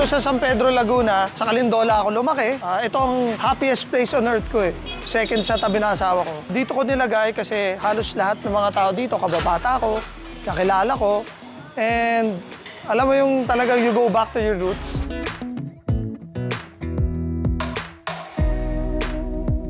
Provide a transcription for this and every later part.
Dito sa San Pedro, Laguna, sa Calindola ako lumaki. Ito ang happiest place on earth ko eh. Second sa tabi ng asawa ko. Dito ko nilagay kasi halos lahat ng mga tao dito, kababata ko, kakilala ko. And alam mo yung talagang you go back to your roots.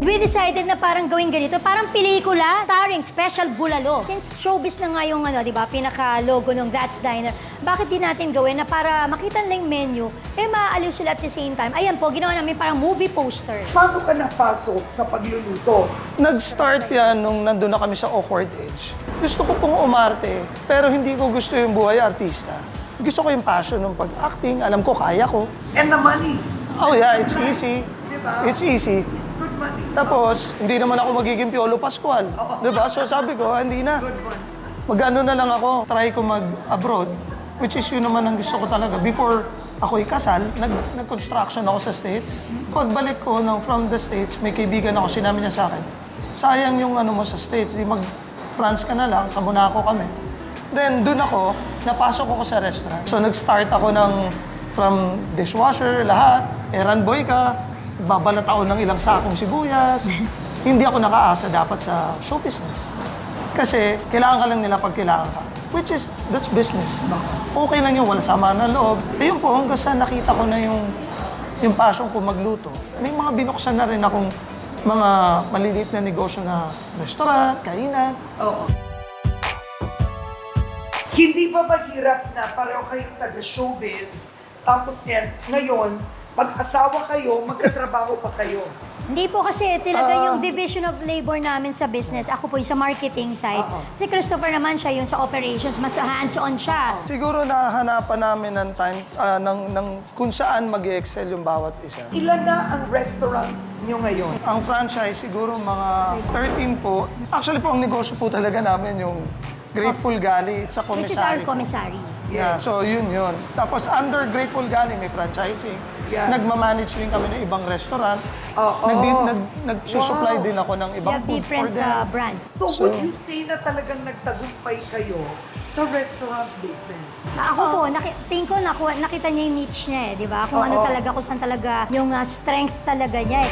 We decided na parang gawin ganito, parang pelikula starring Special Bulalo. Since showbiz na nga yung di ba, pinaka-logo ng That's Diner, bakit di natin gawin na para makita nila yung menu, maaaliw sila at the same time. Ayan po, ginawa namin parang movie poster. Paano ka napasok sa pagluluto? Nag-start yan nung nandun na kami sa awkward age. Gusto ko pong umarte, pero hindi ko gusto yung buhay artista. Gusto ko yung passion ng pag-acting, alam ko, kaya ko. And the money. Oh yeah, it's easy. Diba? It's easy. It's good money. Tapos, hindi naman ako magiging Piolo Pascual. Diba? So sabi ko, hindi na. Good one. Mag-ano na lang ako, try ko mag-abroad. Which is yun naman ang gusto ko talaga. Before ako ikasal, nag-construction ako sa States. Pagbalik ko from the States, may kaibigan ako, sinabi niya sa akin, sayang yung ano mo sa States, di mag-France ka na lang, sa Monaco kami. Then, dun ako, napasok ako sa restaurant. So, nag-start ako from dishwasher, lahat. Errand boy ka, babalat ako ng ilang sakong sibuyas. Hindi ako nakaasa dapat sa show business. Kasi, kailangan ka lang nila pag kailangan ka. Which is, that's business. Okay lang yung wala sama na loob. Ayun po, hanggang sa nakita ko na yung passion ko magluto. May mga binuksan na rin akong mga maliliit na negosyo na restaurant, kainan. Oo. Hindi ba mahirap na pareho kayong taga-showbiz, tapos yan, ngayon, mag-asawa kayo, magkatrabaho pa kayo? Hindi po kasi talaga yung division of labor namin sa business. Ako po yung sa marketing side. Si Christopher naman siya yung sa operations, mas hands-on siya. Siguro nahanapan namin ng time, ng kung saan mag-excel yung bawat isa. Ilan na ang restaurants nyo ngayon? Ang franchise, siguro mga 13 po. Actually po, ang negosyo po talaga namin yung Grateful Galley. It's a Which is our commissary po. commissary. Yeah, so yun. Tapos under Grateful Galley, may franchising. Yeah. Nagmamanage din kami ng ibang restaurant. Oo. Nagsusupply din ako ng We ibang have food for different them. brands. So, would you say na talagang nagtagumpay kayo sa restaurant business? Ako po, tingin ko nakita niya yung niche niya di ba? Kung ano talaga, kung saan talaga yung strength talaga niya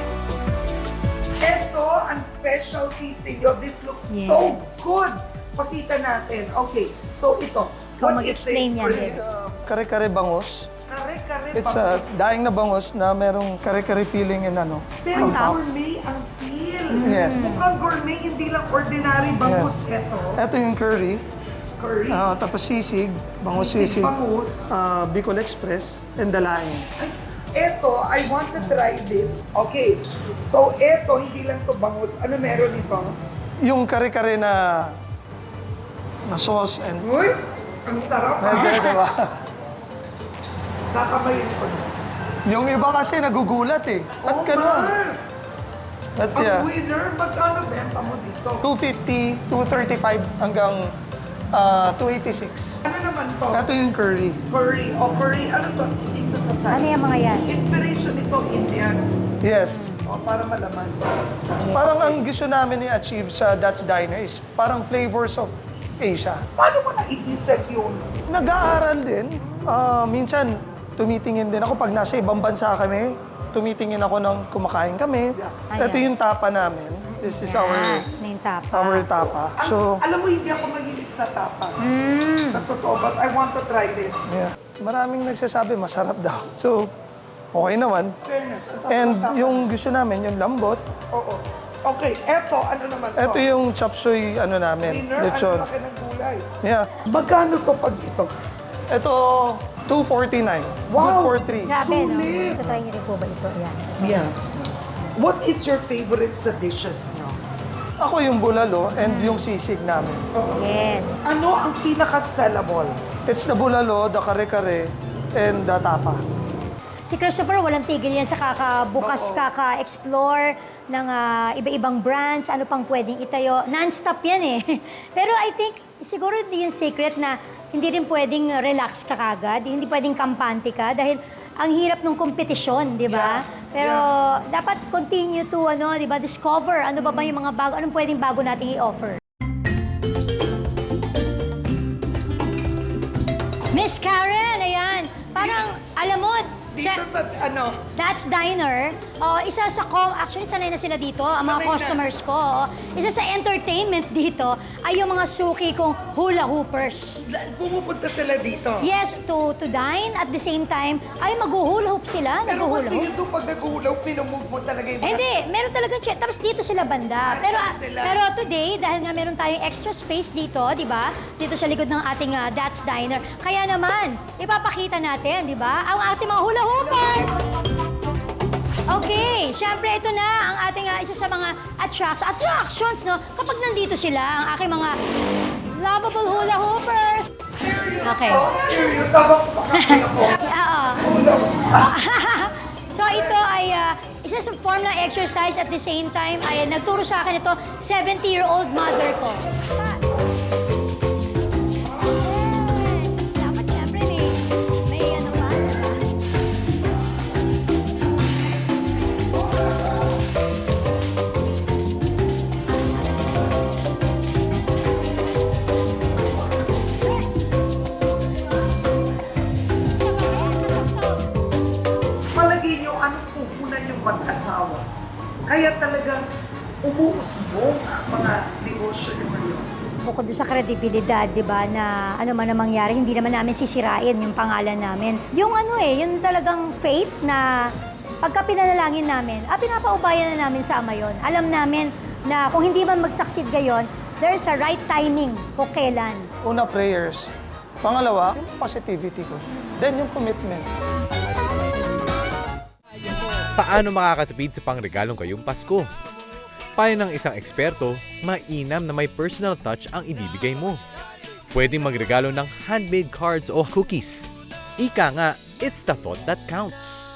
Ito ang specialties ninyo. This looks Yes. so good. Pakita natin. Okay, so ito. Ikaw What is the mag-explain yan, inspiration? Kare-kare bangus. Kare-kare It's a daing na bangus na merong kare-kare feeling and ano. Pero Ang tao. gourmet ang feel. Yes. Mukhang gourmet, hindi lang ordinary bangus. Yes. Ito, Ito yung curry. curry, Tapos sisig, bangus sisig, sisig. bangus. Bicol Express, and dalaing. Ay, eto, I want to try this. Okay, so eto, hindi lang to bangus. Ano meron ito? Yung kare-kare na sauce and... Uy, ang sarap. Diba? Kakamayin ko na. Yung iba kasi nagugulat eh. Ba't Oh, ganun? man. But Ang yeah, winner, magkano benta mo dito? 250, 235 hanggang 286. Ano naman to? Ito yung curry. Curry. O curry, ano to? Ito sa side. Ano yung mga yan? Inspiration nito, Indian. Yes. O, para malaman. Parang ang gusto namin i-achieve sa That's Diner is parang flavors of Asia. Paano mo naiisip yun? Nag-aaral din. Minsan, tumitingin din ako pag nasa ibang bansa kami. Tumitingin ako ng kumakain kami. Ayan. Ito yung tapa namin. This is our Yung tapa. tapa. So, Alam mo, hindi ako mahilig sa tapa. Sa totoo, but I want to try this. yeah. Maraming nagsasabi masarap daw. So, okay naman. Fairness. ang sarap And ng tapa. yung gusto namin, yung lambot. Oo. Okay, eto, ano naman to? Ito yung chop suey ano namin, Winner, ano lechon. laki ng gulay. Yeah. Magkano to pag ito? Ito, 249. Wow! Good for 3. Grabe, no? Sulit. Try niyo rin po ba ito? Ayan. Yeah. What is your favorite sa dishes nyo? Ako yung bulalo and yung sisig namin. Yes. Ano ang pinaka-sellable? It's the bulalo, the kare-kare, and the tapa. Si Christopher, walang tigil yan sa kakabukas, kaka-explore ng iba-ibang brands, ano pang pwedeng itayo. Non-stop yan eh. Pero I think, siguro hindi yung secret na hindi rin pwedeng relax ka kagad, hindi pwedeng kampante ka dahil ang hirap ng kompetisyon, di ba? Pero dapat continue to, di ba, discover ano ba yung mga bago, anong pwedeng bago nating i-offer. Miss Karen, ayan. Parang, alam mo, sa ano? That's Diner. Isa sa actually sanay na sila dito, ang mga Sanay na. customers ko. Isa sa entertainment dito ay yung mga suki kong hula hoopers. Pumupunta sila dito. Yes, to dine at the same time ay mag-hula hoop sila, Pero what nag-hula do hoop. you do pag nag-uhulaw, pinumove mo talaga yung mga... Hindi, meron talagang check. Tapos dito sila banda. Pero dyan sila. pero today, dahil nga meron tayong extra space dito, di ba? Dito sa likod ng ating That's Diner. Kaya naman, ipapakita natin, di ba? Ang ating mga hula hoopers! Okay, syempre ito na ang ating isa sa mga attractions, no? Kapag nandito sila, ang aking mga lovable hula hoopers. Serious Okay. po? Serious? Habang kumakain ako. Oo. Uhulaw. So ito ay isa sa form ng exercise at the same time ay nagturo sa akin ito 70-year-old mother ko. Dapat syempre may ano pa. Palagay niyo, anong puhunan yung mag-asawa? Kaya talagang umuusbong ang mga negosyo niyo ngayon. Bukod sa kredibilidad, di ba, na ano man ang mangyari, hindi naman namin sisirain yung pangalan namin. Yung yung talagang faith na pagka pinanalangin namin, pinapaubayan na namin sa Ama yun. Alam namin na kung hindi man mag-succeed gayon, there's a right timing kung kailan. Una, prayers. Pangalawa, yung positivity ko. Then yung commitment. Paano makakatipid sa pangregalong kayong Pasko? Payo ng isang eksperto, mainam na may personal touch ang ibibigay mo. Pwedeng magregalo ng handmade cards o cookies. Ika nga, it's the thought that counts.